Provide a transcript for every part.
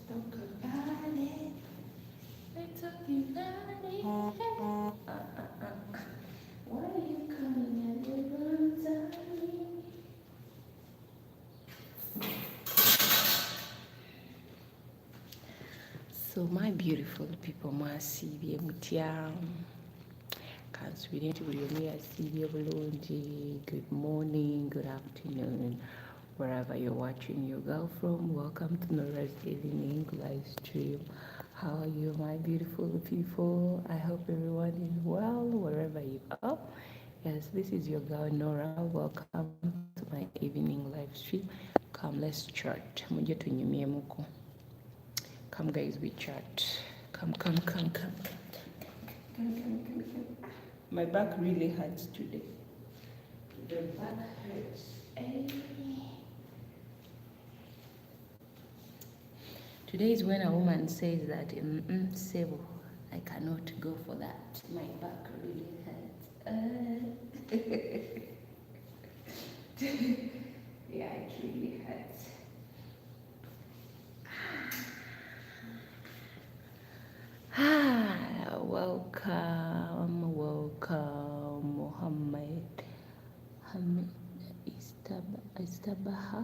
Talk about it. Let's talk about it. Why are you coming at the wrong time? So my beautiful people, mwasiibye mutya kansubire buli omu yasiibye bulungi. Good morning, good afternoon, wherever you're watching your girl from. Welcome to Norah's evening live stream. How are you, my beautiful people? I hope everyone is well wherever you are. Yes, this is your girl Nora. Welcome to my evening live stream. Come, let's chat. Mujye tunyumyemuko. Come, guys, we chat. Come. My back really hurts today. The back hurts. Today is when a woman says that, Sebo, I cannot go for that. My back really hurts. Yeah, it really hurts. Welcome, Mohammed. Hamid Istabaha.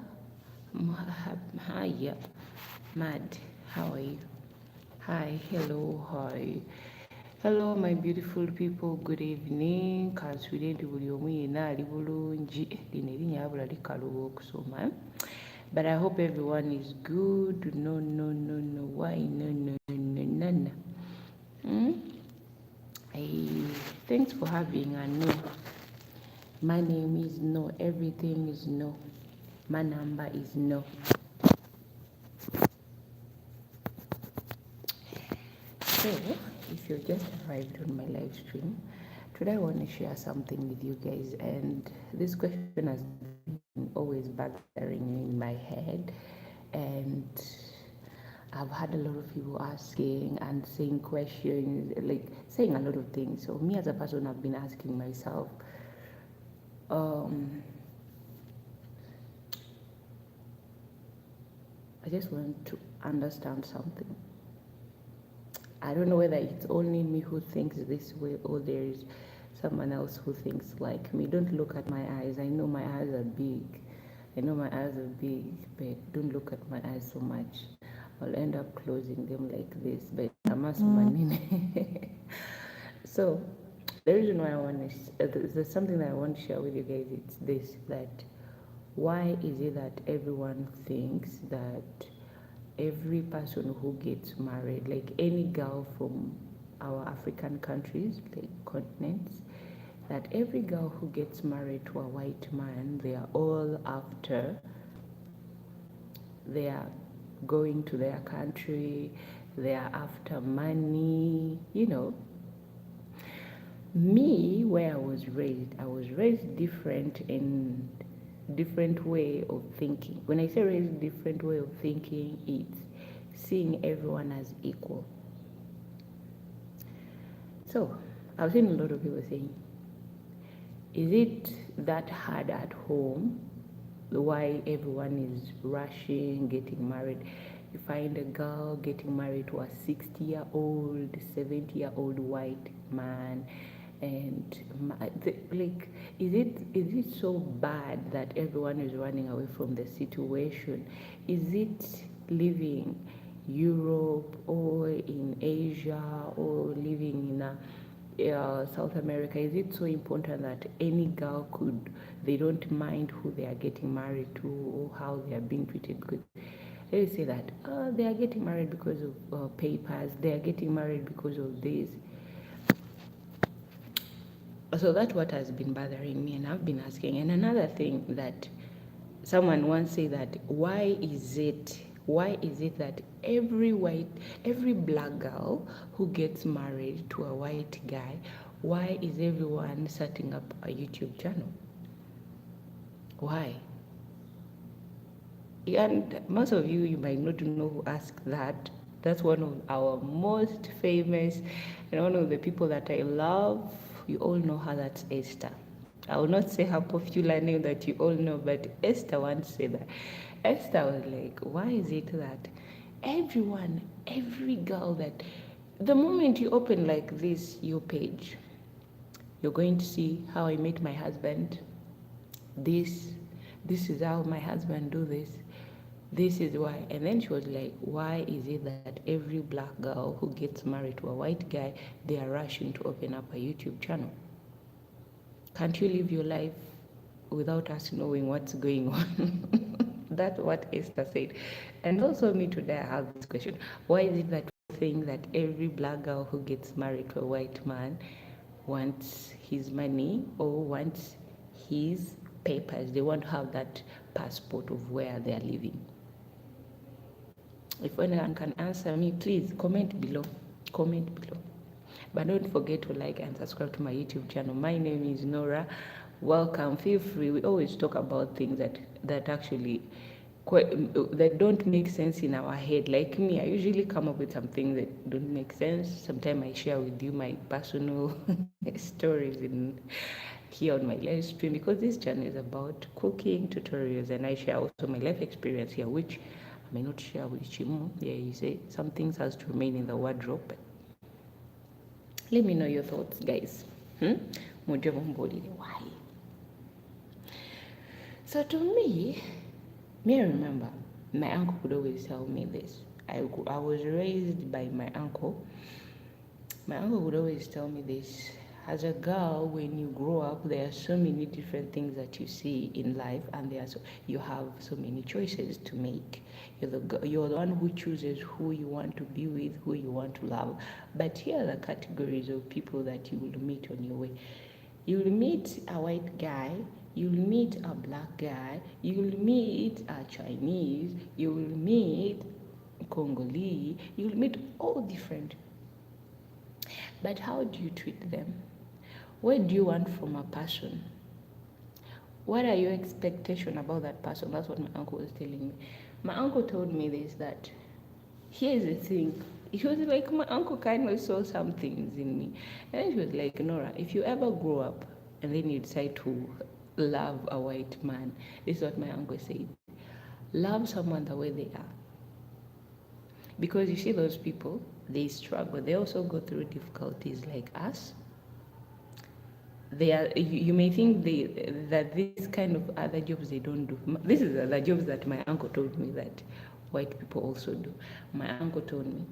Hi, Mad. How are you? Hi, hello, hi. Hello, my beautiful people. Good evening. Kanswirenti buli omu yenna ali bulungi. Lino erinnya wabula likaluba okusoma. But I hope everyone is good. No. Why no. Thanks for having a no. My name is no. Everything is no. My number is no. So, if you just arrived on my live stream, today I want to share something with you guys. And this question has been always bothering me in my head. And I've had a lot of people asking and saying questions, like saying a lot of things. So me as a person, I've been asking myself, I just want to understand something. I don't know whether it's only me who thinks this way or there is someone else who thinks like me. Don't look at my eyes. I know my eyes are big. But don't look at my eyes so much. I'll end up closing them like this. But I must manage. So the reason why I want to, there's something that I want to share with you guys. It's this, that why is it that everyone thinks that every person who gets married, like any girl from our African countries, like continents, that every girl who gets married to a white man, they are all after, they are going to their country, they are after money, Me, where I was raised different in different way of thinking. When I say raised different way of thinking, it's seeing everyone as equal. So I've seen a lot of people saying, is it that hard at home? Why everyone is rushing, getting married? You find a girl getting married to a 60-year-old, 70-year-old white man. And like, is it so bad that everyone is running away from the situation? Is it living Europe or in Asia or living in South America? Is it so important that any girl they don't mind who they are getting married to or how they are being treated? Because they say that they are getting married because of papers, they are getting married because of this. So that's what has been bothering me, and I've been asking. And another thing that someone once said, that why is it that every black girl who gets married to a white guy, why is everyone setting up a YouTube channel? Why? And most of you might not know who asked that. That's one of our most famous and one of the people that I love. You all know her, that's Esther. I will not say her popular name that you all know, but Esther once said that. Esther was like, why is it that every girl that, the moment you open like this, your page, you're going to see how I met my husband. This is how my husband do this. This is why. And then she was like, why is it that every black girl who gets married to a white guy, they are rushing to open up a YouTube channel? Can't you live your life without us knowing what's going on? That's what Esther said. And also me today, I have this question. Why is it that we think that every black girl who gets married to a white man wants his money or wants his papers? They want to have that passport of where they are living. If anyone can answer me, please comment below. Comment below. But don't forget to like and subscribe to my YouTube channel. My name is Nora. Welcome. Feel free. We always talk about things that actually that don't make sense in our head. Like me, I usually come up with some things that don't make sense. Sometimes I share with you my personal stories here on my live stream, because this channel is about cooking tutorials, and I share also my life experience here, which I may not share with Chimu. Yeah, you say some things has to remain in the wardrobe. But let me know your thoughts, guys. Why? So to me, I remember my uncle could always tell me this. I was raised by my uncle. My uncle would always tell me this. As a girl, when you grow up, there are so many different things that you see in life, and you have so many choices to make. You're the one who chooses who you want to be with, who you want to love. But here are the categories of people that you will meet on your way. You'll meet a white guy, you'll meet a black guy, you'll meet a Chinese, you'll meet Congolese, you'll meet all different. But how do you treat them? What do you want from a person? What are your expectations about that person? That's what my uncle was telling me. My uncle told me this, that here's the thing. He was like, my uncle kind of saw some things in me. And he was like, Nora, if you ever grow up and then you decide to love a white man, this is what my uncle said. Love someone the way they are. Because you see those people, they struggle. They also go through difficulties like us. They are, you may think that this kind of other jobs they don't do. This is the jobs that my uncle told me that white people also do. My uncle told me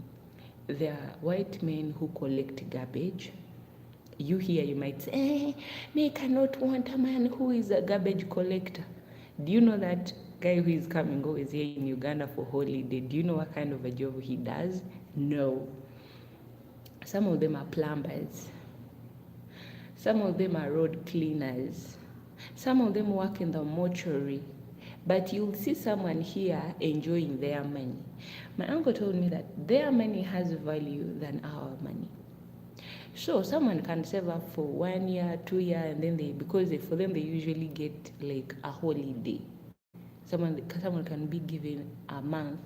there are white men who collect garbage. You here, you might say, I cannot want a man who is a garbage collector. Do you know that guy who is coming always here in Uganda for holiday? Do you know what kind of a job he does? No. Some of them are plumbers. Some of them are road cleaners. Some of them work in the mortuary. But you'll see someone here enjoying their money. My uncle told me that their money has value than our money. So someone can save up for 1 year, 2 years, and then for them they usually get like a holiday. Someone can be given a month.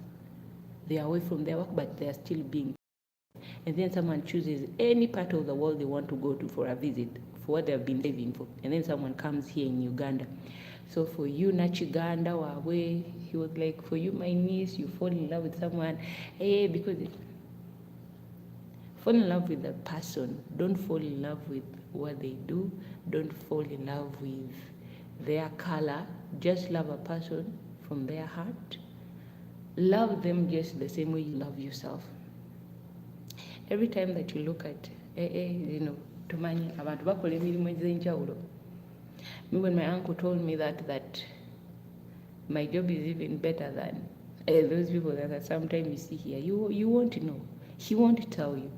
They are away from their work, but they are still being. And then someone chooses any part of the world they want to go to for a visit, for what they have been saving for. And then someone comes here in Uganda. So for you, Nachiganda, Wawe, he was like, for you, my niece, you fall in love with someone. Because fall in love with the person. Don't fall in love with what they do. Don't fall in love with their color. Just love a person from their heart. Love them just the same way you love yourself. Every time that you look at, tumanyi abantu bakola emirimu ez'enjawulo. When my uncle told me that my job is even better than those people that sometimes you see here, you won't know. He won't tell you,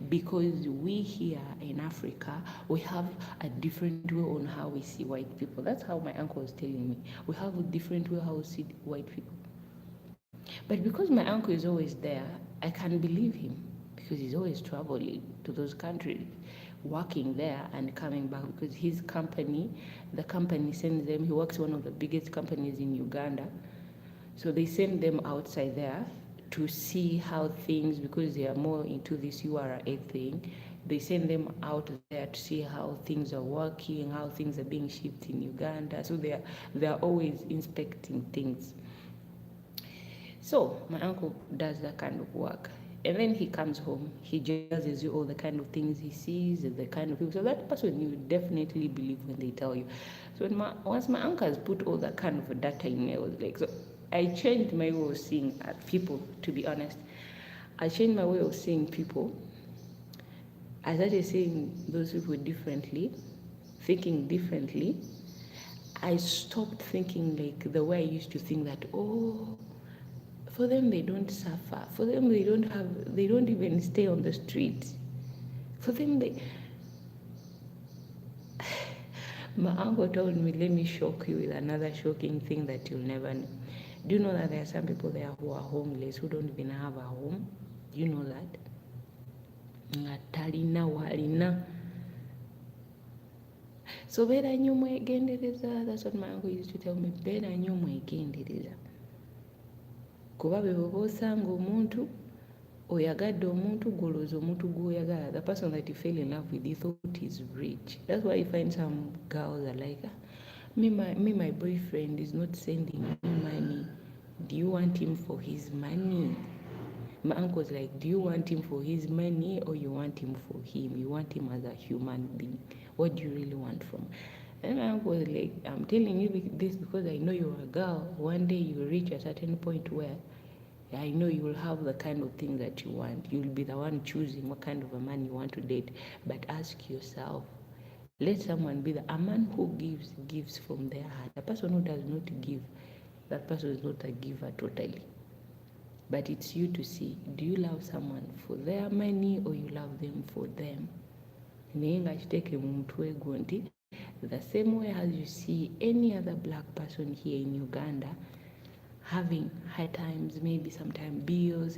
because we here in Africa, we have a different way on how we see white people. That's how my uncle was telling me. We have a different way how we see white people. But because my uncle is always there, I can believe him, because he's always traveling to those countries, working there and coming back, because his company, the company sends them, he works one of the biggest companies in Uganda, so they send them outside there to see how things, because they are more into this URA thing, they send them out there to see how things are working, how things are being shipped in Uganda. So they are always inspecting things. So my uncle does that kind of work. And then he comes home, he tells you all the kind of things he sees, the kind of people. So that person you definitely believe when they tell you. So once my uncle has put all that kind of data in me, I was like, so I changed my way of seeing people, to be honest. I changed my way of seeing people. I started seeing those people differently, thinking differently. I stopped thinking like the way I used to think that, oh, for them they don't suffer. For them they don't even stay on the streets. For them my uncle told me, let me shock you with another shocking thing that you'll never know. Do you know that there are some people there who are homeless, who don't even have a home? Do you know that? Talina walina. So beera nnyo mwegendereza. That's what my uncle used to tell me. Beera nnyo mwegendereza. Kuba bwe bwoba osanga omuntu oyagadde omuntu gwolowooza omuntu gwoyagala, the person that you fell in love with you thought is rich. That's why you find some girls are like, my boyfriend is not sending me money. Do you want him for his money? My uncle's like, do you want him for his money or you want him for him? You want him as a human being. What do you really want from him? And my uncle was like, I'm telling you this because I know you're a girl. One day you'll reach a certain point where I know you will have the kind of thing that you want. You'll be the one choosing what kind of a man you want to date. But ask yourself, let someone be a man who gives from their heart. A person who does not give, that person is not a giver totally. But it's you to see, do you love someone for their money or you love them for them? The same way as you see any other black person here in Uganda having hard times, maybe sometimes bills,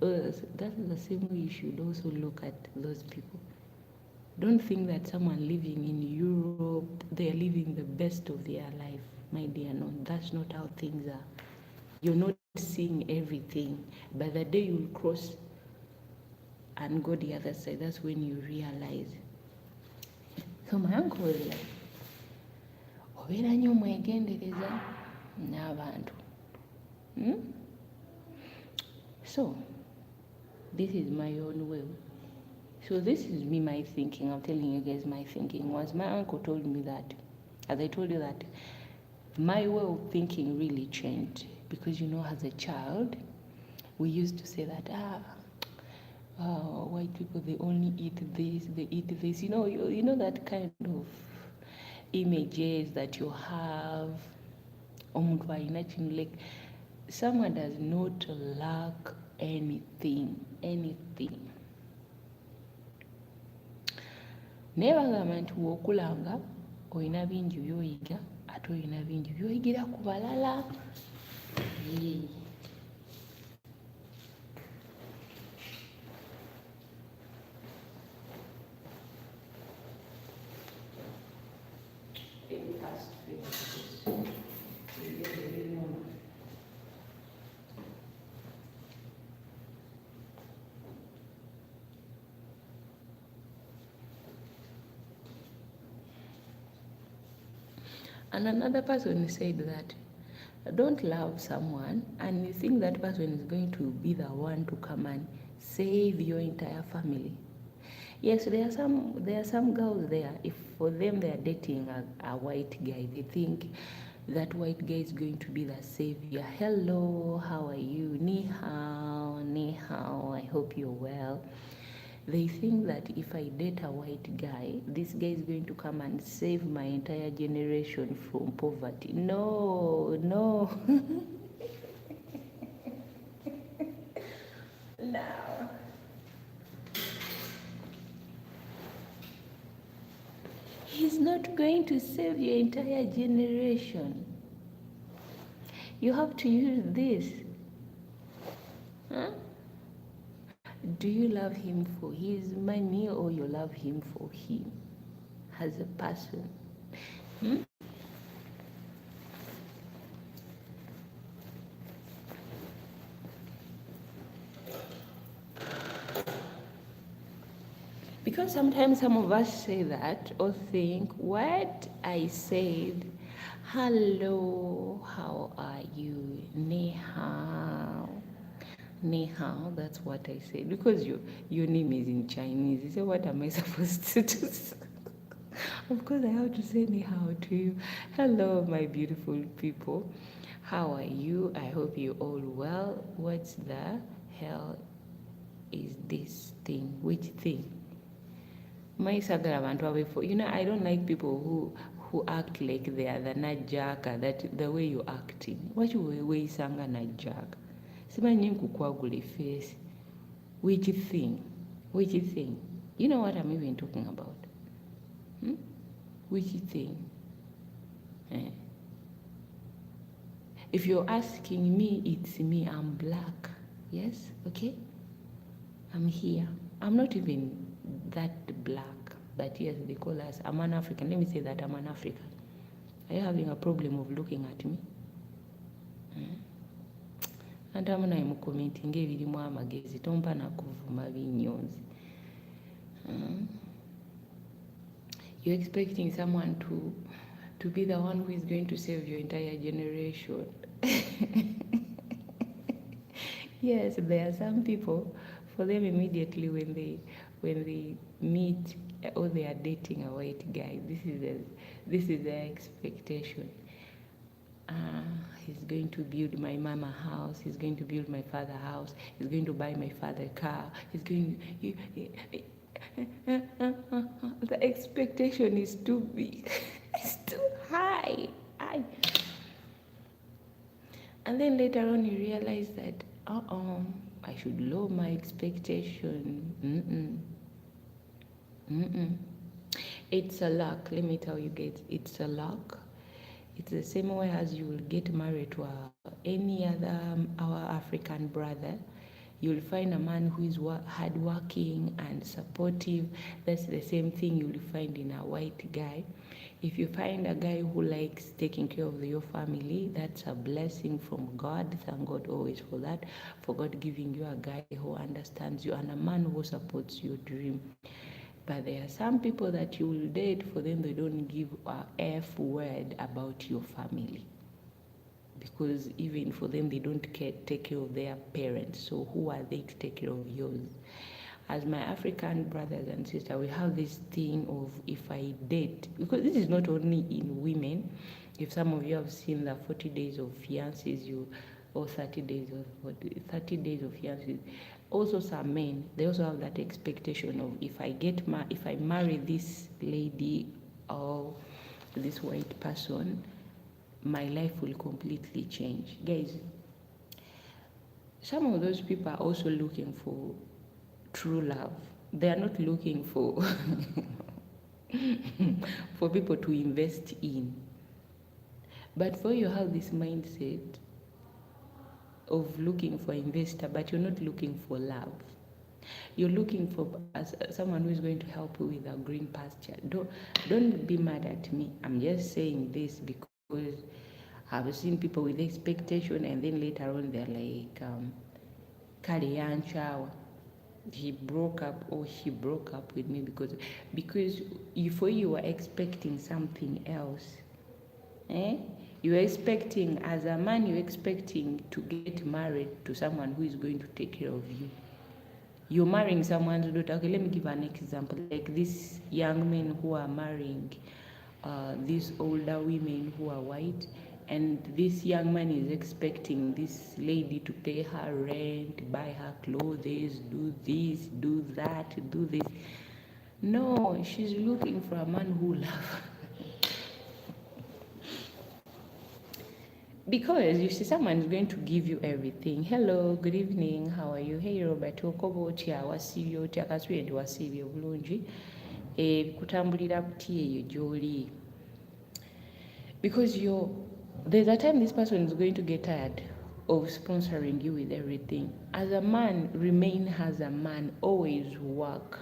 that is the same way you should also look at those people. Don't think that someone living in Europe, they are living the best of their life. My dear, no, that's not how things are. You're not seeing everything. By the day you'll cross and go the other side, that's when you realize. So my uncle was like, obeera nnyo mwegendereza n'abantu. So, this is my own will. So this is me, my thinking. I'm telling you guys my thinking. Once my uncle told me that, as I told you that, my way of thinking really changed. Because, as a child, we used to say that, white people, they only eat this, they eat this. You know that kind of images that you have. Like, someone does not lack anything. Naye bagamba nti w'okulanga olina bingi by'oyiga ate olina bingi by'oyigira ku balala. And another person said that don't love someone and you think that person is going to be the one to come and save your entire family. Yes, there are some girls there, if for them they are dating a white guy, they think that white guy is going to be the savior. Hello, how are you? Ni hao, I hope you're well. They think that if I date a white guy, this guy is going to come and save my entire generation from poverty. No. No. He's not going to save your entire generation. You have to use this. Huh? Do you love him for his money or you love him for him as a person? Because sometimes some of us say that or think what I said Hello, how are you? Ni hao. Ni hao, that's what I said. Because your name is in Chinese. You say, what am I supposed to do? Of course, I have to say ni hao to you. Hello, my beautiful people. How are you? I hope you're all well. What the hell is this thing? Which thing? Maisagala abantu abefo. I don't like people who act like they are the najaka, that the way you're acting. What you weisanga najaka? Simanyi nkukwagula face. Which thing? Which thing? You know what I'm even talking about? Hmm? Which thing? Eh? If you're asking me, it's me. I'm black. Yes? Okay? I'm here. I'm not even that black. But yes, they call us. I'm an African. Let me say that I'm an African. Are you having a problem of looking at me? Ante amu naye mukomentinga ebirimu amagezi tompa nakuvuma binyonzi. You're expecting someone to be the one who is going to save your entire generation. Yes, there are some people, for them immediately when they meet or they are dating a white guy, this is their expectation. He's going to build my mama house, he's going to build my father house, he's going to buy my father a car, he's going the expectation is too big. It's too high. And then later on you realize that I should lower my expectation. It's a luck. Let me tell you guys, it's a luck. It's the same way as you will get married to any other our African brother. You'll find a man who is hardworking and supportive. That's the same thing you'll find in a white guy. If you find a guy who likes taking care of your family, that's a blessing from God. Thank God always for that, for God giving you a guy who understands you and a man who supports your dream. But there are some people that you will date, for them they don't give a F word about your family. Because even for them, they don't take care of their parents. So who are they to take care of yours? As my African brothers and sisters, we have this thing of, if I date, because this is not only in women. If some of you have seen the 40 days of fiancés, or 30 days of fiancés, also some men, they also have that expectation of, if I marry this lady or this white person, my life will completely change. Guys, some of those people are also looking for true love. They are not looking for for people to invest in. But for you have this mindset of looking for investor, but you're not looking for love. You're looking for someone who is going to help you with a green pasture. Don't be mad at me. I'm just saying this because I've seen people with expectation, and then later on they're like, Kalianchawa. He broke up or she broke up with me because for you were expecting something else. You were expecting, as a man, you're expecting to get married to someone who is going to take care of you. You're marrying someone's daughter. Okay, let me give an example. Like these young men who are marrying these older women who are white, and this young man is expecting this lady to pay her rent, buy her clothes, do this, do that, do this. No, she's looking for a man who loves her. Because you see, someone is going to give you everything. Hello, good evening, how are you? Hey Robert, okoba otya, wasibye otya, kasubire nti wasibye bulungi, kutambulira buti eyo gy'oli. Because there's a time this person is going to get tired of sponsoring you with everything. As a man, remain as a man, always work.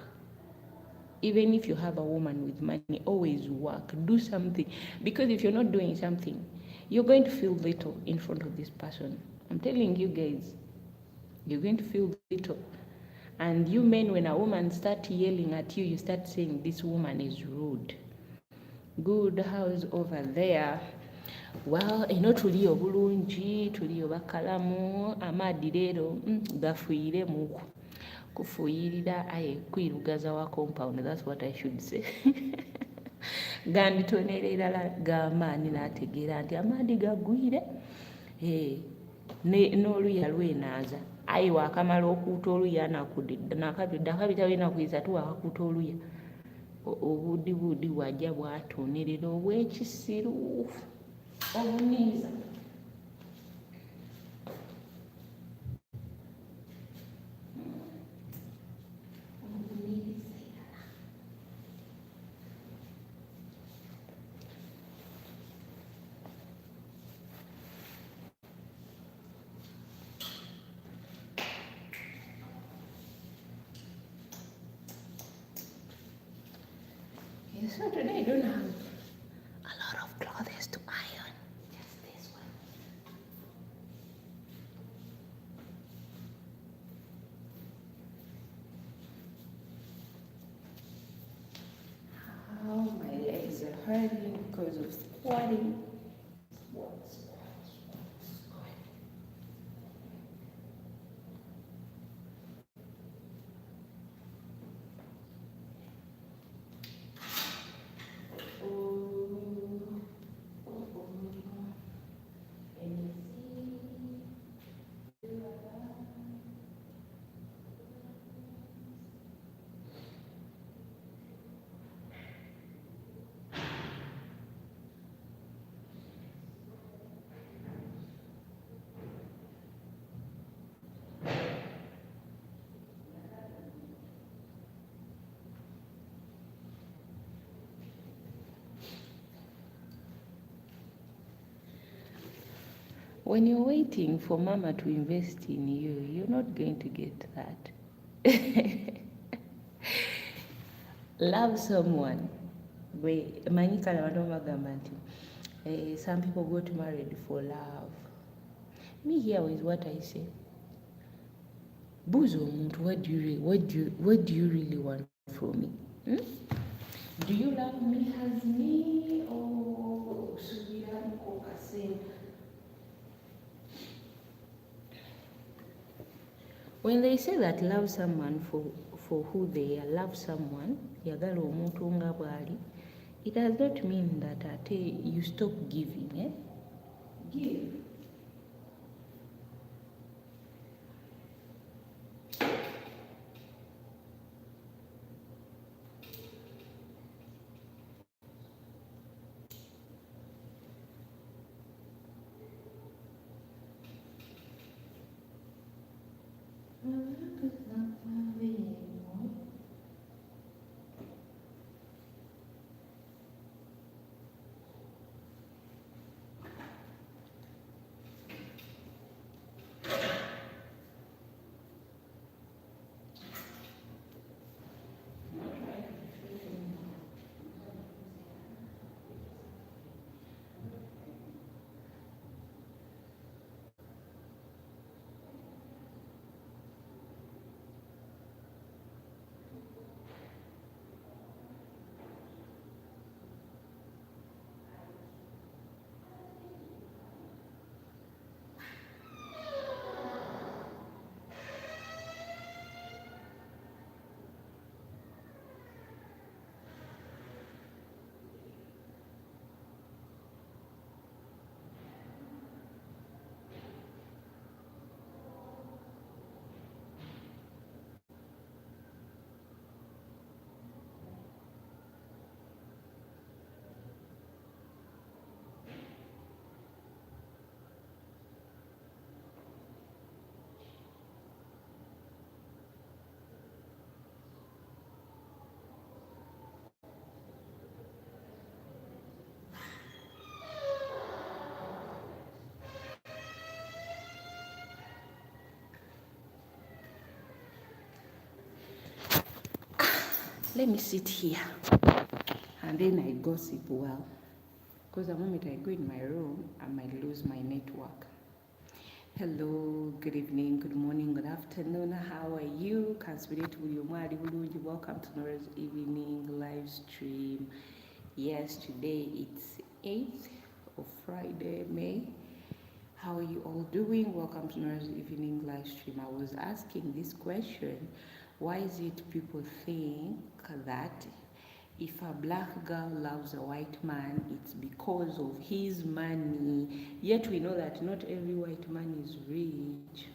Even if you have a woman with money, always work, do something. Because if you're not doing something, you're going to feel little in front of this person. I'm telling you guys, you're going to feel little. And you men, when a woman starts yelling at you, you start saying, this woman is rude. Good house over there. eno tuliyo bulungi, tuliyo bakalamu, amaadhi leero gafuyiremuku. Kufuyirira aye kwirugaza wa compound, that's what I should say. Ganditonera irala g'amaanyi n'ategeera nti amaadhi gagwire. N'oluya lwenaaza aye wakamala okuuta oluya nakabita binaku 3 wakakuuta oluya obuudibuudi bwajja bwatonerera obwekisiru obuniiza. So today I don't have a lot of clothes to iron, just this one. Oh, my legs are hurting because of squatting. Squat. When you're waiting for mama to invest in you, you're not going to get that. Love someone. Some people got married for love. Me here is what I say. Buzo omuntu, what do you really want from me? Do you love me as me or when they say that love someone for who they are, love someone, yagala omuntu nga bwali, it does not mean that you stop giving. Give. Let me sit here and then I gossip well, because the moment I go in my room, I might lose my network. Hello, good evening, good morning, good afternoon. How are you? Welcome to Norah's evening live stream. Yes, today it's 8th of Friday, May. How are you all doing? Welcome to Norah's evening live stream. I was asking this question: why is it people think that if a black girl loves a white man, it's because of his money? Yet we know that not every white man is rich.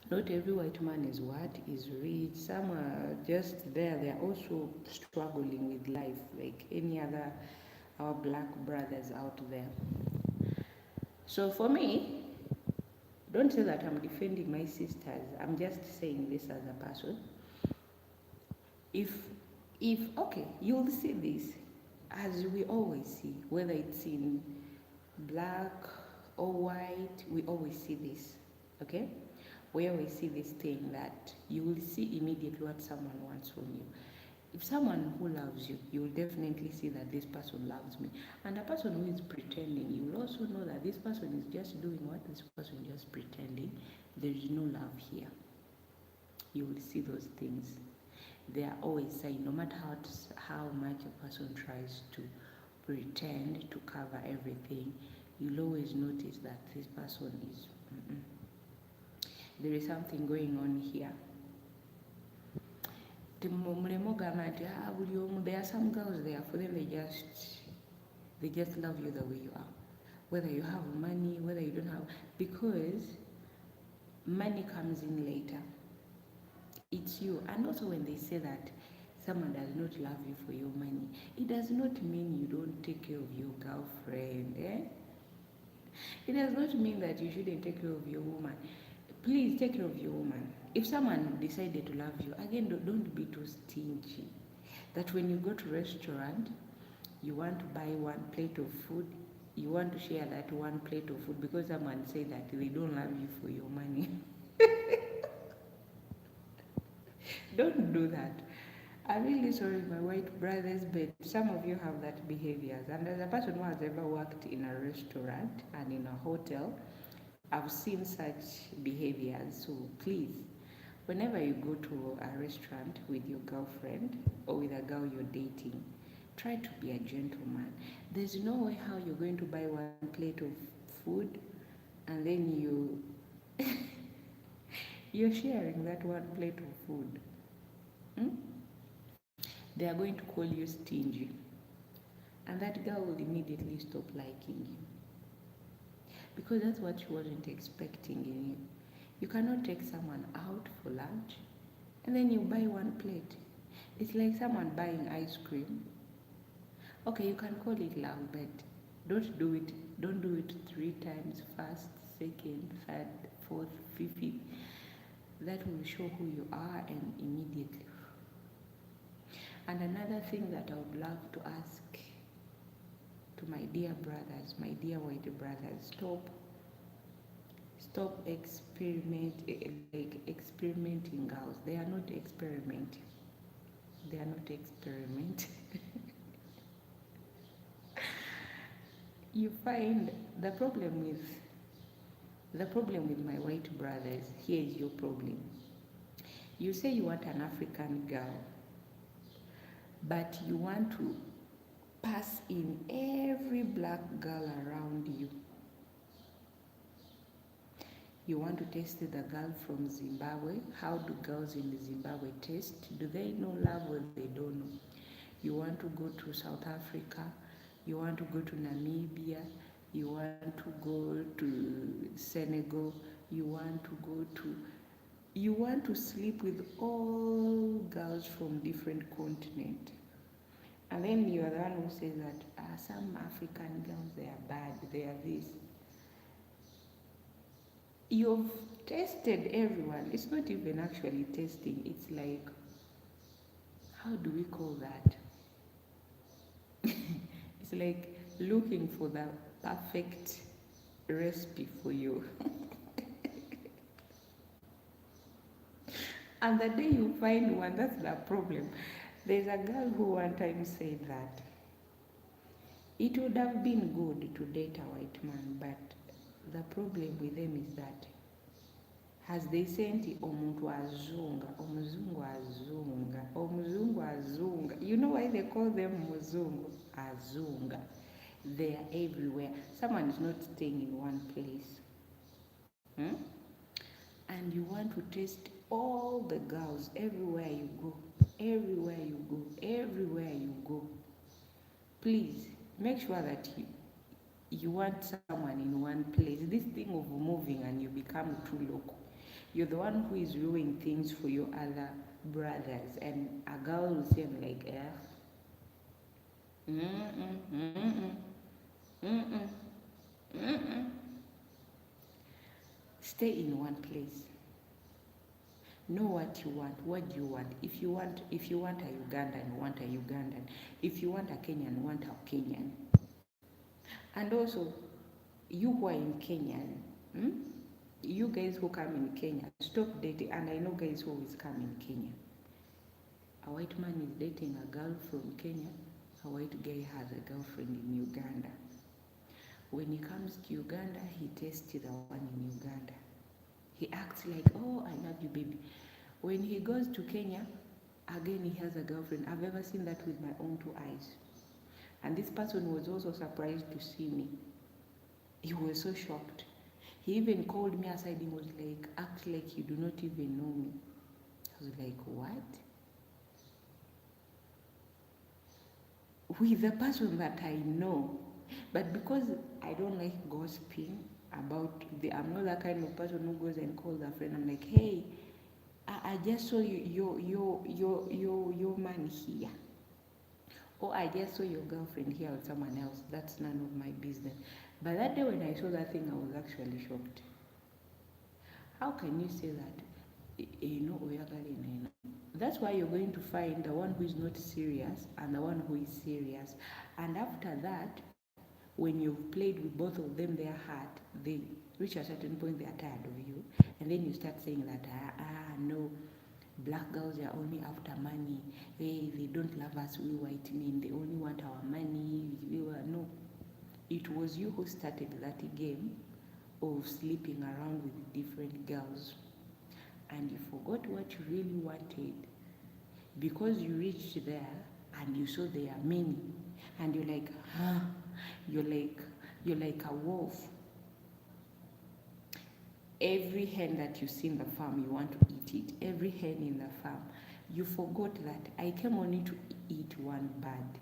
Not every white man is what? Is rich. Some are just there. They are also struggling with life like any other our black brothers out there. So for me, don't say that I'm defending my sisters. I'm just saying this as a person. If okay, you'll see this as we always see, whether it's in black or white, we always see this. Okay? We always see this thing that you will see immediately what someone wants from you. If someone who loves you, you will definitely see that this person loves me. And a person who is pretending, you will also know that this person is just doing what? This person is just pretending. There is no love here. You will see those things. They are always saying, no matter how much a person tries to pretend to cover everything, you'll always notice that this person is, there is something going on here. There are some girls there, for them they just love you the way you are, whether you have money, whether you don't have, because money comes in later. It's you. And also when they say that someone does not love you for your money, it does not mean you don't take care of your girlfriend. It does not mean that you shouldn't take care of your woman. Please take care of your woman. If someone decided to love you, again, don't be too stingy. That when you go to a restaurant, you want to buy one plate of food, you want to share that one plate of food because someone said that they don't love you for your money. Don't do that. I'm really sorry, my white brothers, but some of you have that behaviors. And as a person who has ever worked in a restaurant and in a hotel, I've seen such behaviors. So please, whenever you go to a restaurant with your girlfriend or with a girl you're dating, try to be a gentleman. There's no way how you're going to buy one plate of food and then you're sharing that one plate of food. They are going to call you stingy, and that girl will immediately stop liking you because that's what she wasn't expecting in you. You cannot take someone out for lunch and then you buy one plate. It's like someone buying ice cream. Okay, you can call it love, but don't do it 3 times, first, second, third, fourth, fifth. That will show who you are and immediately. And another thing that I would love to ask to my dear brothers, my dear white brothers, stop experimenting, girls. They are not experimenting. They are not experimenting. You find the problem with my white brothers. Here is your problem. You say you want an African girl, but you want to pass in every black girl around you. You want to taste the girl from Zimbabwe. How do girls in Zimbabwe taste? Do they know love or they don't know? You want to go to South Africa. You want to go to Namibia. You want to go to Senegal. You want to sleep with all girls from different continents. And then you are the one who says that some African girls, they are bad, they are this. You've tested everyone. It's not even actually testing. It's like, how do we call that? It's like looking for the perfect recipe for you. And the day you find one, that's the problem. There's a girl who one time said that it would have been good to date a white man, but the problem with them is that as they sent omuntu azunga, omuzungu azunga. You know why they call them muzungu? Azunga. They are everywhere. Someone is not staying in one place. And you want to test all the girls everywhere you go. Everywhere you go. Everywhere you go. Please make sure that you want someone in one place. This thing of moving and you become too local. You're the one who is ruining things for your other brothers. And a girl will say, I'm like, stay in one place. Know what you want. What do you want? If you want a Ugandan, want a Ugandan. If you want a Kenyan, want a Kenyan. And also, you who are in Kenya, you guys who come in Kenya, stop dating. And I know guys who always come in Kenya. A white man is dating a girl from Kenya. A white guy has a girlfriend in Uganda. When he comes to Uganda, he tests the one in Uganda. He acts like, oh, I love you, baby. When he goes to Kenya, again, he has a girlfriend. I've ever seen that with my own two eyes. And this person was also surprised to see me. He was so shocked. He even called me aside. He was like, act like you do not even know me. I was like, what? With the person that I know. But because I don't like gossiping about I'm not that kind of person who goes and calls a friend. I'm like, hey, I just saw your man here. Or I just saw your girlfriend here with someone else. That's none of my business. But that day when I saw that thing, I was actually shocked. How can you say that? That's why you're going to find the one who is not serious and the one who is serious. And after that, when you've played with both of them their heart, they reach a certain point, they are tired of you. And then you start saying that, no, black girls are only after money. Hey, they don't love us, we white men. They only want our money. No. It was you who started that game of sleeping around with different girls. And you forgot what you really wanted. Because you reached there and you saw there are many. And you're like, you're like a wolf. Every hen that you see in the farm, you want to eat it. Every hen in the farm. You forgot that I came only to eat one bird.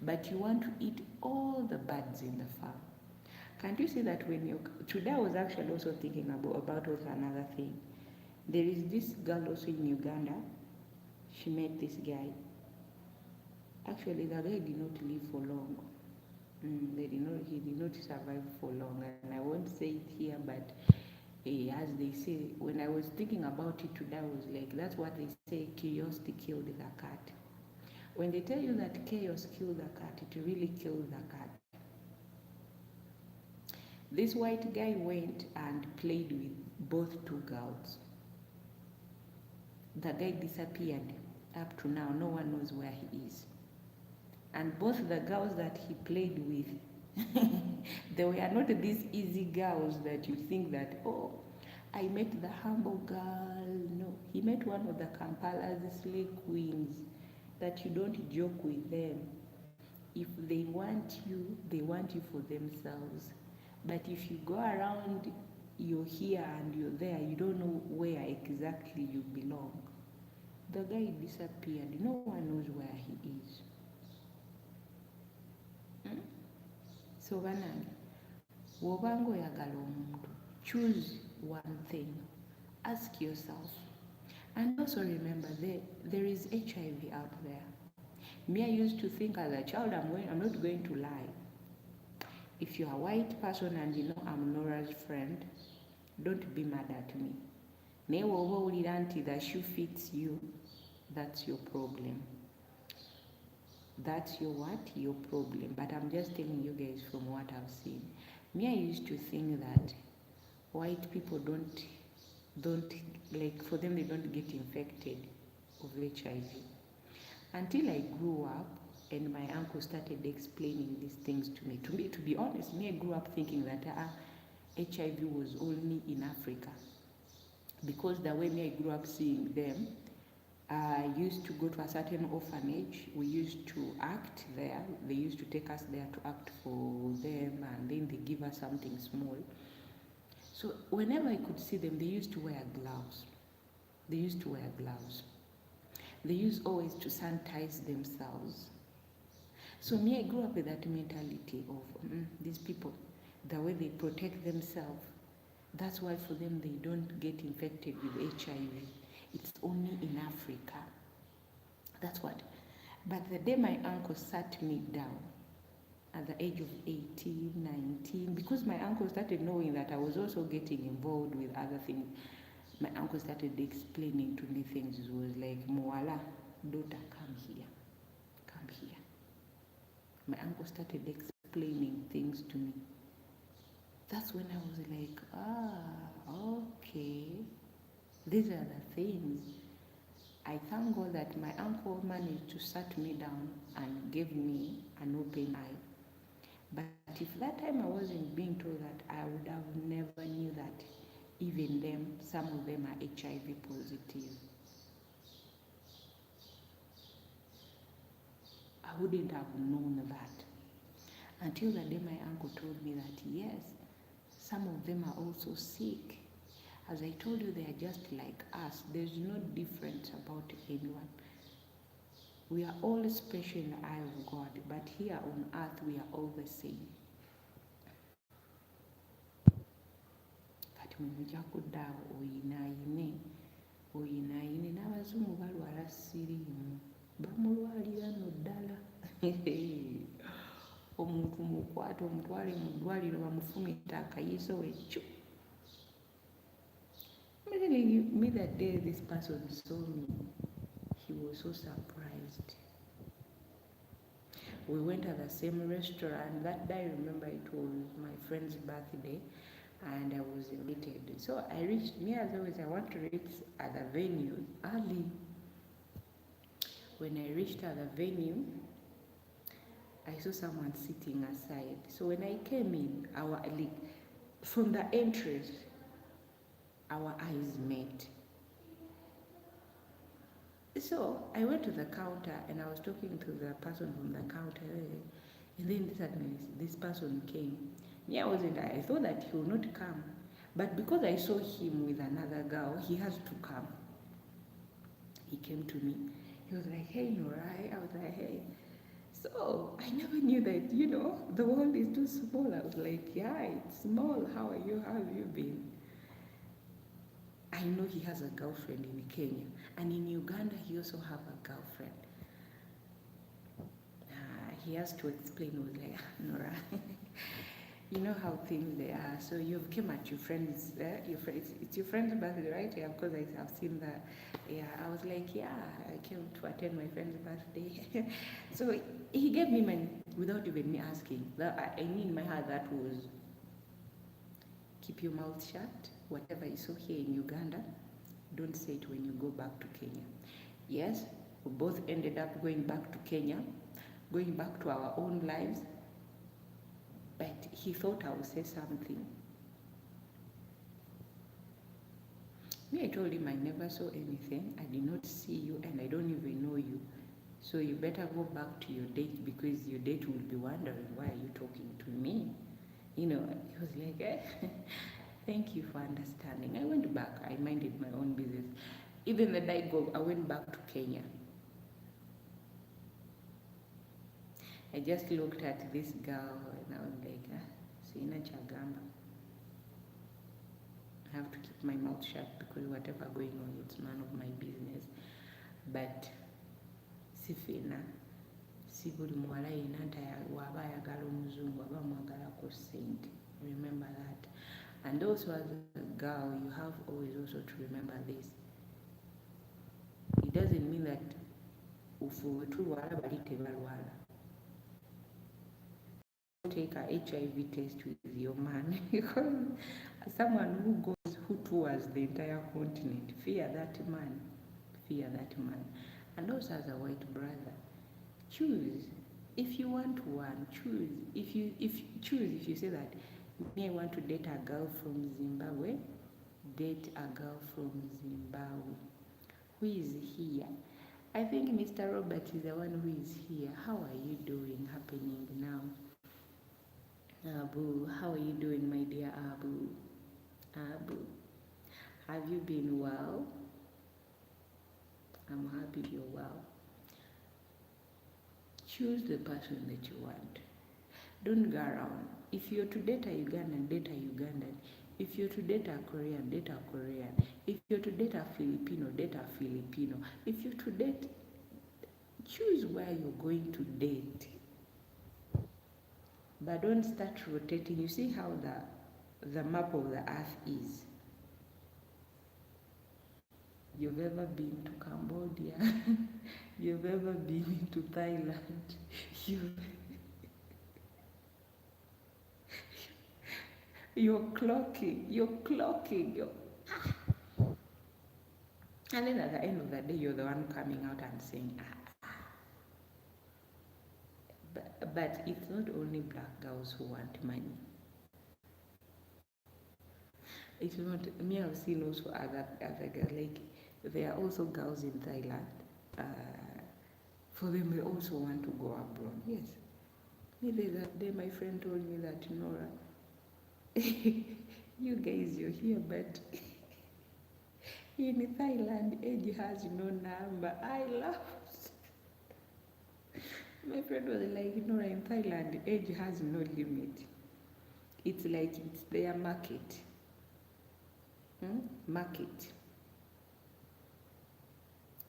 But you want to eat all the birds in the farm. Can't you see that today I was actually also thinking about also another thing. There is this girl also in Uganda. She met this guy. Actually, the guy did not live for long. He did not survive for long. And I won't say it here, but as they say, when I was thinking about it today, I was like, that's what they say, curiosity killed the cat. When they tell you that chaos killed the cat, it really killed the cat. This white guy went and played with both two girls. The guy disappeared. Up to now, no one knows where he is. And both the girls that he played with, they were not these easy girls that you think that, oh, I met the humble girl. No, he met one of the Kampala's slay queens that you don't joke with them. If they want you for themselves. But if you go around, you're here and you're there, you don't know where exactly you belong. The guy disappeared. No one knows where he is. So banange, wobanga oyagala omuntu, choose one thing. Ask yourself. And also remember, there is HIV out there. Me, I used to think as a child, I'm not going to lie. If you're a white person and you know I'm Nora's friend, don't be mad at me. Never owulira nti the shoe fits you, that's your problem. That's your what? Your problem. But I'm just telling you guys from what I've seen. Me, I used to think that white people don't like, for them, they don't get infected of HIV. Until I grew up and my uncle started explaining these things to me. To be honest, me, I grew up thinking that HIV was only in Africa. Because the way me, I grew up seeing them, I used to go to a certain orphanage. We used to act there. They used to take us there to act for them, and then they give us something small. So whenever I could see them, they used to wear gloves. They used to wear gloves. They used always to sanitize themselves. So me, I grew up with that mentality of these people, the way they protect themselves. That's why for them they don't get infected with HIV. It's only in Africa. That's what. But the day my uncle sat me down at the age of 18, 19, because my uncle started knowing that I was also getting involved with other things, my uncle started explaining to me things. It was like, Moala, daughter, come here, come here. My uncle started explaining things to me. That's when I was like, okay, these are the things. I thank God that my uncle managed to sit me down and gave me an open eye. But if that time I wasn't being told that, I would have never knew that even them, some of them are HIV positive. I wouldn't have known that until the day my uncle told me that, yes, some of them are also sick. As I told you, they are just like us. There's no difference about anyone. We are all special in the eye of God, but here on earth we are all the same. Kati mujja kuddawo oyinaayine n'abazungu balwala siriimu, bamulwalira no ddala. Omuntu mukwate omutwale mu ddwaliro bamufumita akayiso ekyo. Me that day this person saw me, he was so surprised. We went to the same restaurant. That day, I remember it was my friend's birthday, and I was invited. So I reached, me as always, I want to reach at the venue early. When I reached at the venue, I saw someone sitting aside. So when I came in, from the entrance, our eyes met. So I went to the counter and I was talking to the person from the counter, and then this person came. Me, I thought that he would not come, but because I saw him with another girl, he has to come. He came to me. He was like, hey, Norah. I was like, hey. So I never knew that, the world is too small. I was like, yeah, it's small. How are you? How have you been? I know he has a girlfriend in Kenya, and in Uganda he also have a girlfriend. He has to explain. I was like, Nora, you know how things they are. So you came at your friend's, it's your friend's birthday, right? Yeah, of course I've seen that. Yeah, I was like, yeah, I came to attend my friend's birthday. So he gave me money without even me asking. I knew in my heart that was, keep your mouth shut. Whatever you saw here in Uganda, don't say it when you go back to Kenya. Yes, we both ended up going back to Kenya, going back to our own lives, but he thought I would say something. Me, I told him I never saw anything, I did not see you, and I don't even know you. So you better go back to your date, because your date will be wondering, why are you talking to me? He was like, thank you for understanding. I went back. I minded my own business. Even the day I went back to Kenya. I just looked at this girl and I was like, Sina Chagamba. I have to keep my mouth shut because whatever going on, it's none of my business. But sifina, si buli muwala yenna nti waba ayagala omuzungu aba mwagalako ssente. Remember that. And also as a girl, you have always also to remember this. It doesn't mean that ufuwe tulwala bali tebalwala. Take a HIV test with your man, because someone who tours the entire continent, fear that man. And also as a white brother, choose. If you want one, choose. If you say that, me, I want to date a girl from Zimbabwe, date a girl from Zimbabwe. who is here. I think Mr. Robert is the one who is here. How are you doing happening now? Abu, how are you doing, my dear Abu? Abu, have you been well? I'm happy you're well. Choose the person that you want. Don't go around. If you're to date a Ugandan, date a Ugandan. If you're to date a Korean, date a Korean. If you're to date a Filipino, date a Filipino. If you're to date, choose where you're going to date. But don't start rotating. You see how the map of the earth is. You've ever been to Cambodia? You've ever been to Thailand? You're clocking. And then at the end of the day, you're the one coming out and saying, But it's not only black girls who want money. It's not me. I've seen also other girls. Like there are also girls in Thailand. For them, they also want to go abroad. Yes. Maybe that day my friend told me that, Nora, you guys, you're here, but in Thailand, age has no number. I laughed. My friend was like, Nora, in Thailand, age has no limit. It's like it's their market. Market.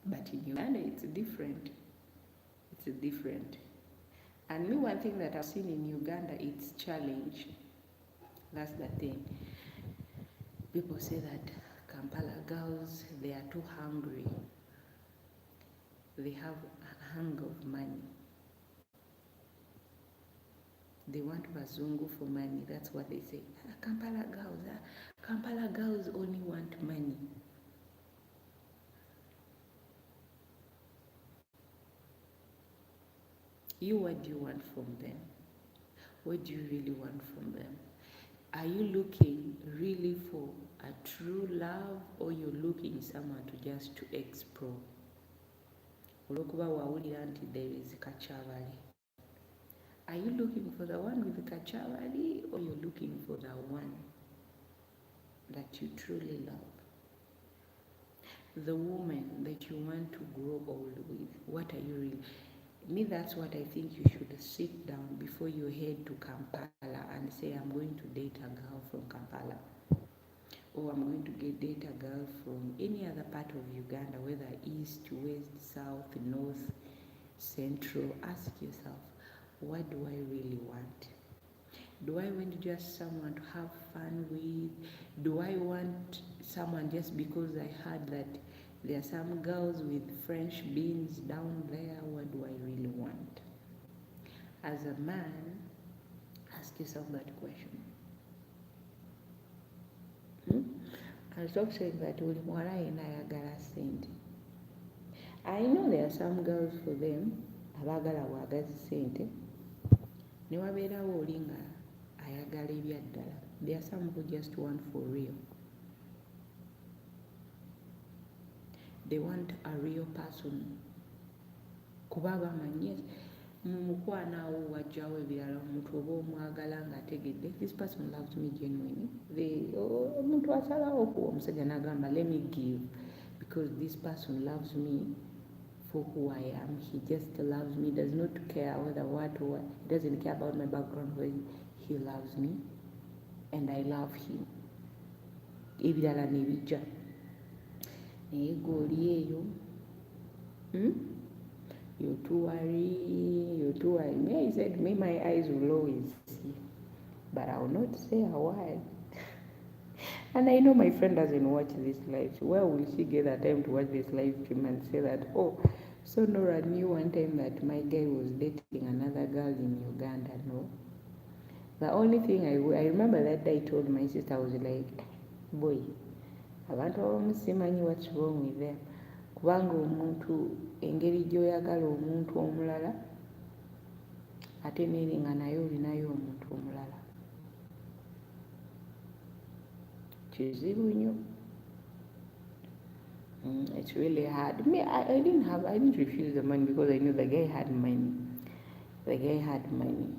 But in Uganda, it's different. It's different. And me, one thing that I've seen in Uganda, it's challenge. That's the thing. People say that Kampala girls, they are too hungry. They have a hunger of money. They want Bazungu for money. That's what they say. Kampala girls only want money. What do you want from them? What do you really want from them? Are you looking really for a true love, or you're looking someone to just to explore? Olwokuba wawulira nti there is Kachabali. Are you looking for the one with Kachabali, or you're looking for the one that you truly love? The woman that you want to grow old with, what are you really? Me, that's what I think you should sit down before you head to Kampala and say, I'm going to date a girl from Kampala, or I'm going to date a girl from any other part of Uganda, whether east, west, south, north, central. Ask yourself, what do I really want? Do I want just someone to have fun with? Do I want someone just because I heard that there are some girls with French beans down there? What do I really want? As a man, ask yourself that question. And stop saying that I know there are some girls for them abagala bwagazi sente ne wabeerawo oli nga ayagala ebyaddala. There are some who just want for real. They want a real person. Kuba bamanyi mukwanaawo wajjawo ebirala omuntu oba omwagala ng'ategedde this person loves me genuinely. Omuntu asalawo okuwa omusajja n'agamba let me give because this person loves me for who I am. He just loves me, does not care whether what or what. He doesn't care about my background, but he loves me and I love him. Ebirala nebijja naye goli eyo you're too worried. Me, I said, me, my eyes will always see, but I will not say a word. And I know my friend doesn't watch this live. Where will she get the time to watch this live stream and say that, oh, so Nora knew one time that my guy was dating another girl in Uganda? No. The only thing I remember that day I told my sister, I was like, boy, abantu abamu simanyi what's wrong with them. Kubanga omuntu engeri gy'oyagala omuntu omulala ate neeri nga naye olinayo omuntu omulala kizibu nnyo. It's really hard. Me, I didn't refuse the money because I knew the guy had money. The guy had money.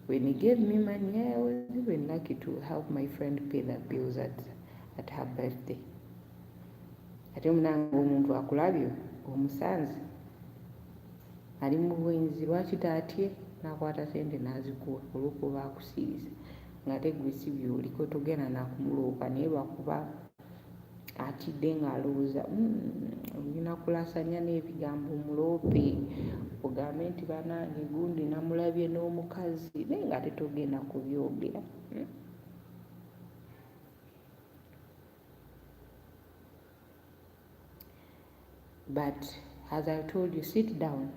When he gave me money, I was even lucky to help my friend pay the bills at her birthday. Ate munange omuntu akulabye omusanze ali mu bwenzi lwaki taatye n'akwata sente n'azikuwa olw'okuba akusiiriza ng'ate gwe si by'oliko togenda nakumuloopa naye lwakuba atidde ng'alowooza olina kulasanya n'ebigambo omuloope ogambe nti banange gundi namulabye n'omukazi naye nga tetogenda kubyogera. But as I told you, sit down,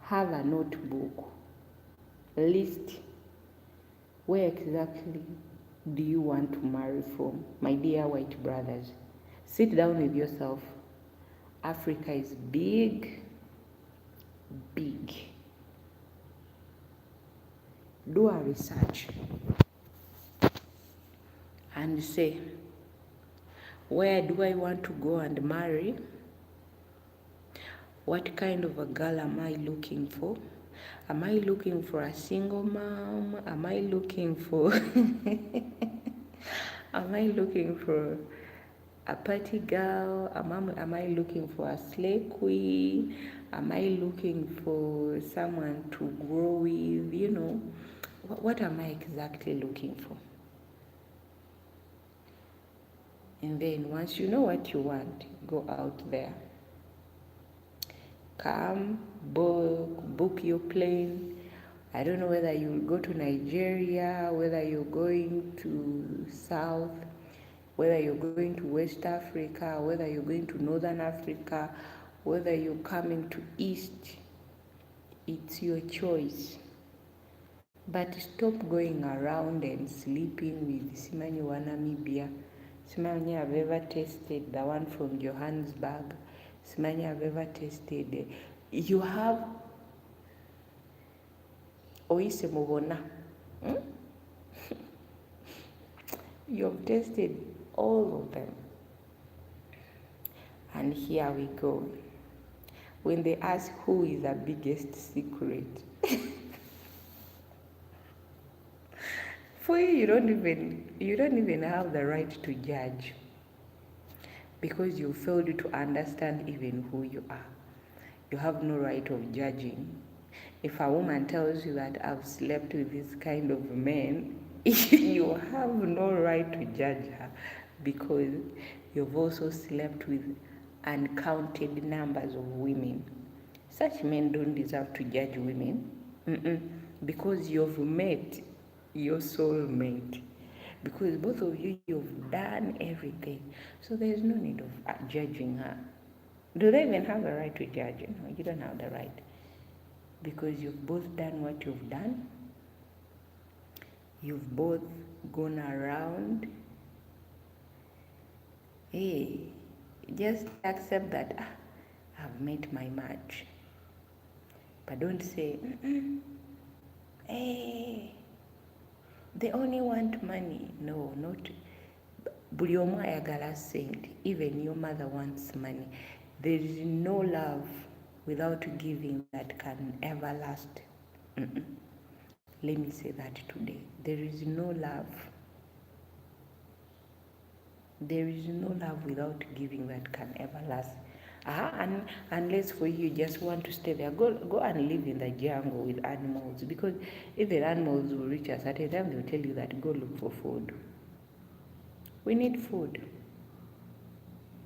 have a notebook, list where exactly do you want to marry from, my dear white brothers. Sit down with yourself. Africa is big. Do a research and say, where do I want to go and marry? What kind of a girl am I looking for? Am I looking for a single mom? Am I looking for a party girl? Am I looking for a slay queen? Am I looking for someone to grow with? You know, what am I exactly looking for? And then once you know what you want, go out there. Come, book your plane. I don't know whether you'll go to Nigeria, whether you're going to South, whether you're going to West Africa, whether you're going to Northern Africa, whether you're coming to East. It's your choice. But stop going around and sleeping with Simani wa Namibia. Simani I've ever tasted the one from Johannesburg. Simani I've ever tasted. You have Oise Mubona. You have tasted all of them. And here we go. When they ask who is the biggest secret, for you don't even have the right to judge, because you failed to understand even who you are. You have no right of judging. If a woman tells you that I've slept with this kind of men, you have no right to judge her, because you've also slept with uncounted numbers of women. Such men don't deserve to judge women, because you've met your soulmate, because both of you've done everything, so there's no need of judging her. Do they even have the right to judge? No, you don't have the right, because you've both done what you've done. You've both gone around. Hey, just accept that I've met my match, but don't say hey, they only want money. No, not buli omu ayagala sente. Even your mother wants money. There is no love without giving that can ever last. Let me say that today. There is no love. There is no love without giving that can ever last. And unless for you just want to stay there, go and live in the jungle with animals, because if the animals will reach a certain time, they'll tell you that go look for food. We need food.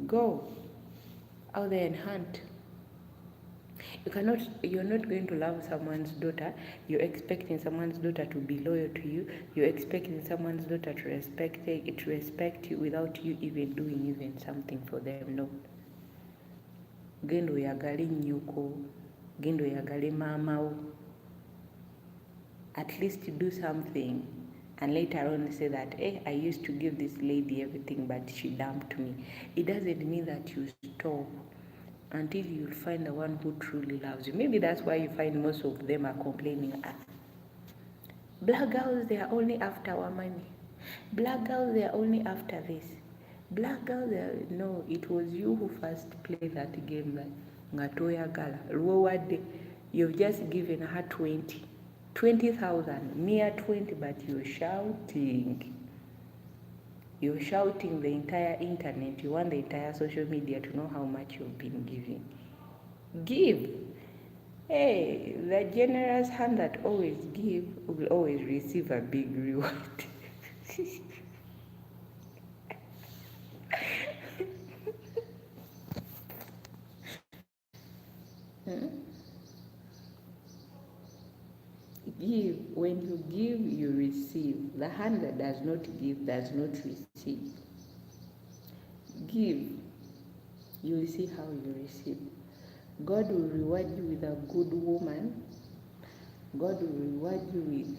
Go out there and hunt. You're not going to love someone's daughter. You're expecting someone's daughter to be loyal to you. You're expecting someone's daughter to respect you without you even doing something for them. No. Gendo oyagale nnyoko, gendo oyagale maama. At least do something, and later on say that, hey, I used to give this lady everything, but she dumped me. It doesn't mean that you stop until you find the one who truly loves you. Maybe that's why you find most of them are complaining. Black girls, they are only after our money. Black girls, they are only after this. Black girl, no, it was you who first played that game, like nga toyagala lwowadde. You've just given her 20,000, mere 20, but you're shouting the entire internet. You want the entire social media to know how much you've been giving. Give. Hey, the generous hand that always give will always receive a big reward. Give. When you give, you receive. The hand that does not give does not receive. Give. You will see how you receive. God will reward you with a good woman. God will reward you with.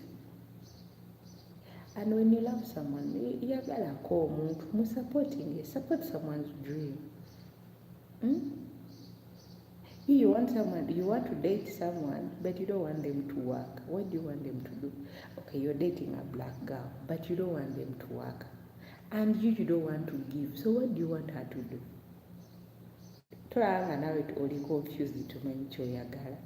And when you love someone, you supporting. Support someone's dream. You want to date someone, but you don't want them to work. What do you want them to do? Okay, you're dating a black girl, but you don't want them to work. And you don't want to give. So what do you want her to do? Tolanga nawe oli confused tumanyi kyoyagala.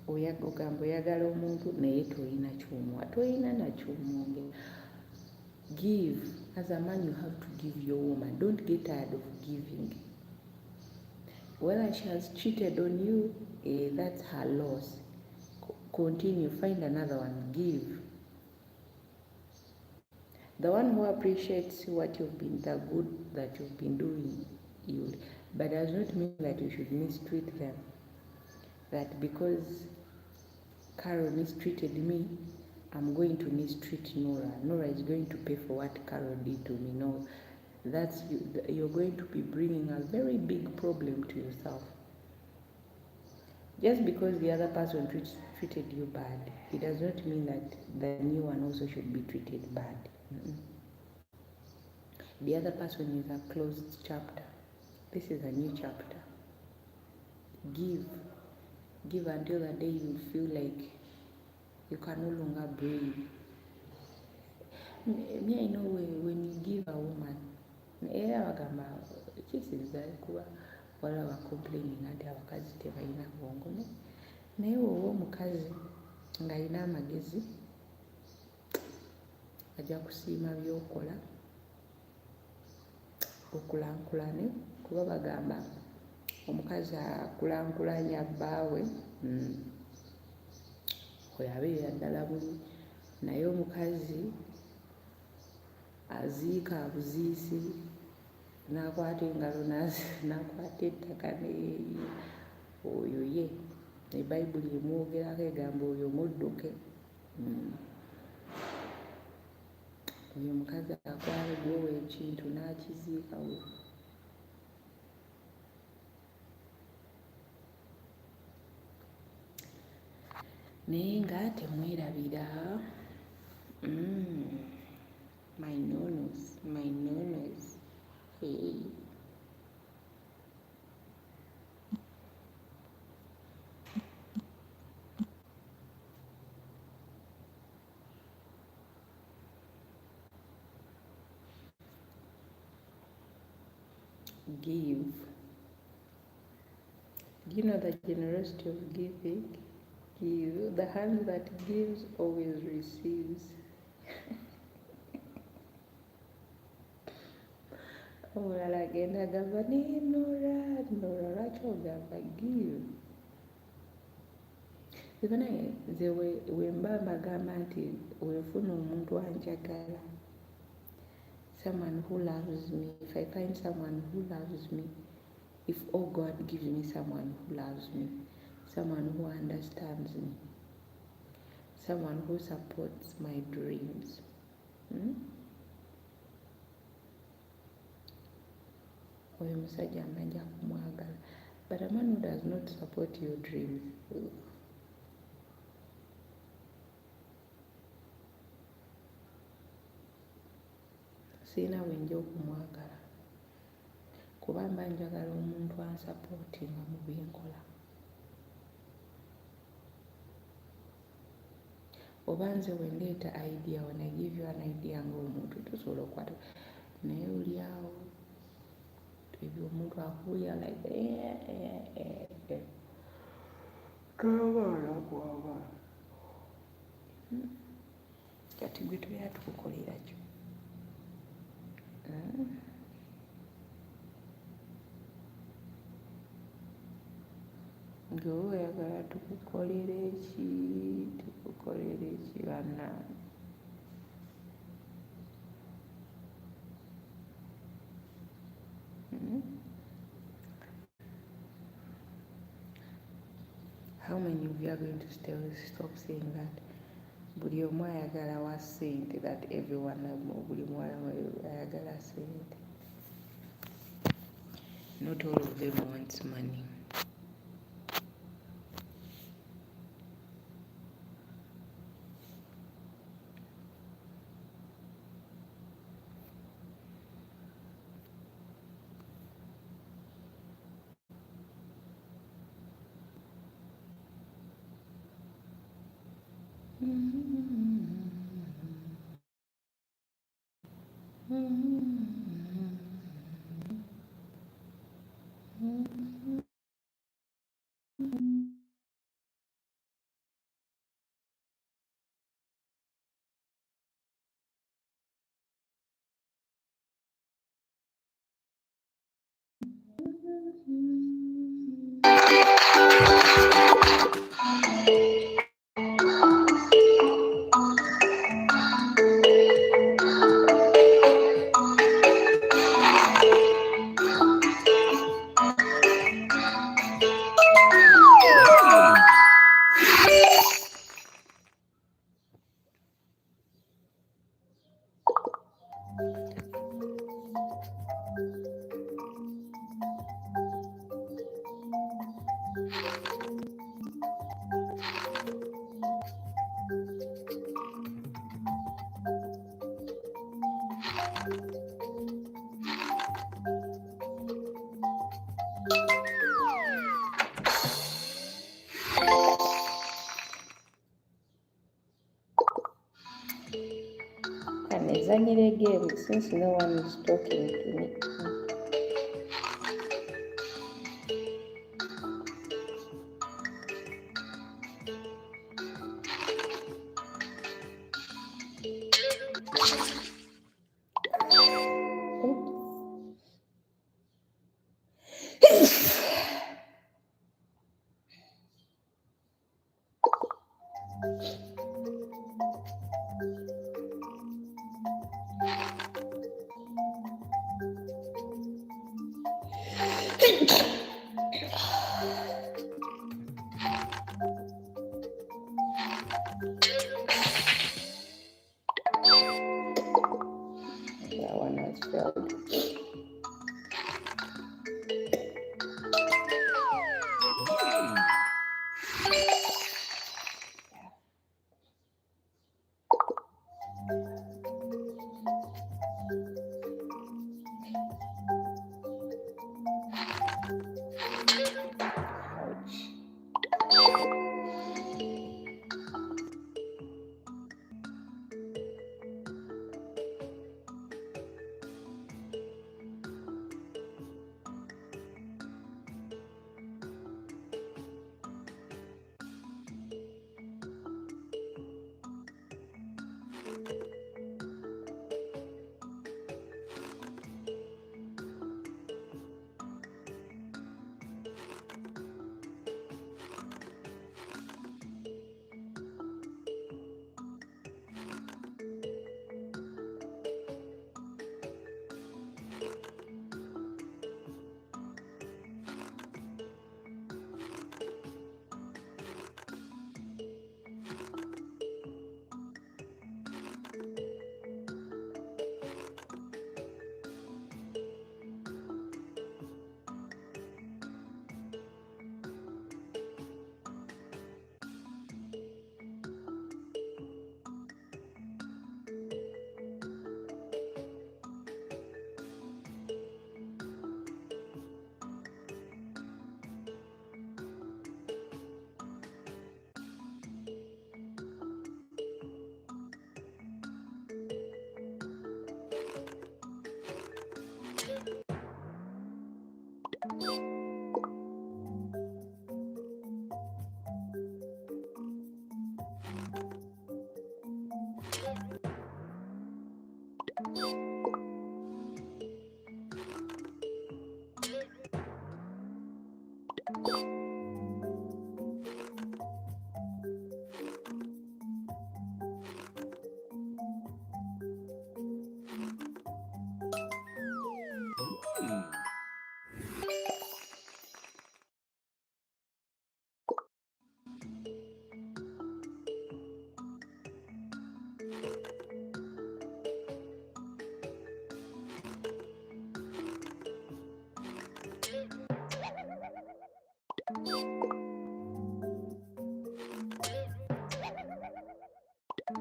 Ogamba oyagala omuntu naye tolina ky'omuwa, tolina naky'omwongera. Give. As a man, you have to give your woman. Don't get tired of giving. Whether she has cheated on you, that's her loss. Continue. Find another one. Give. The one who appreciates what you've been, the good that you've been doing, but does not mean that you should mistreat them. That because Carol mistreated me, I'm going to mistreat Nora. Nora is going to pay for what Carol did to me. No, you're going to be bringing a very big problem to yourself. Just because the other person treated you bad, it does not mean that the new one also should be treated bad. The other person is a closed chapter. This is a new chapter. Give until the day you feel like you can no longer breathe. Me, I know when you give a woman, wala wa complaining nti abakazi tebalina bwongo, naye wowe omukazi ng'alina amagezi ajja kusiima by'okola okulankulane, kuba bagamba omukazi akulankulanya bbaawe oyo abeera ddala buli, naye omukazi aziika buziisi n'akwata engalo n'akwata ettaka oyo ye ebayibuli emwogerako egamba oyo mudduke. Oyo omukazi akwala gwowa ekintu n'akiziikawo. Naye nga temwerabira. My nonos. Hey. Give. Do you know the generosity of giving? Give. The hand that gives always receives. Omulala agenda agamba naye Nora lwaki ogamba give? Nze naye nze wemba mbagamba nti wenfuna omuntu anjagala, someone who loves me, if I find someone who loves me, if God gives me someone who loves me, someone who understands me, someone who supports my dreams, oyo musajja manja kumwagala. But a man who does not support your dreams, siina wenja okumwagala, kuba mba njagala omuntu ansapootinga mu byenkola. obanze wendeeta idea when I give you an idea ng'omuntu tosobola okukwata naye oli awo ebyo omuntu akuwulira like toyobaala kwaba kati gwe tubeera tukukolera kyo nga oba oyagala tukukolera eki bannange How many of you are going to stop saying that? Buli omu ayagala wa ssente, that everyone buli mwana ayagala ssente. Not all of them wants money. And ezanyira game since no one is talking to me. That one has failed.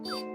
you.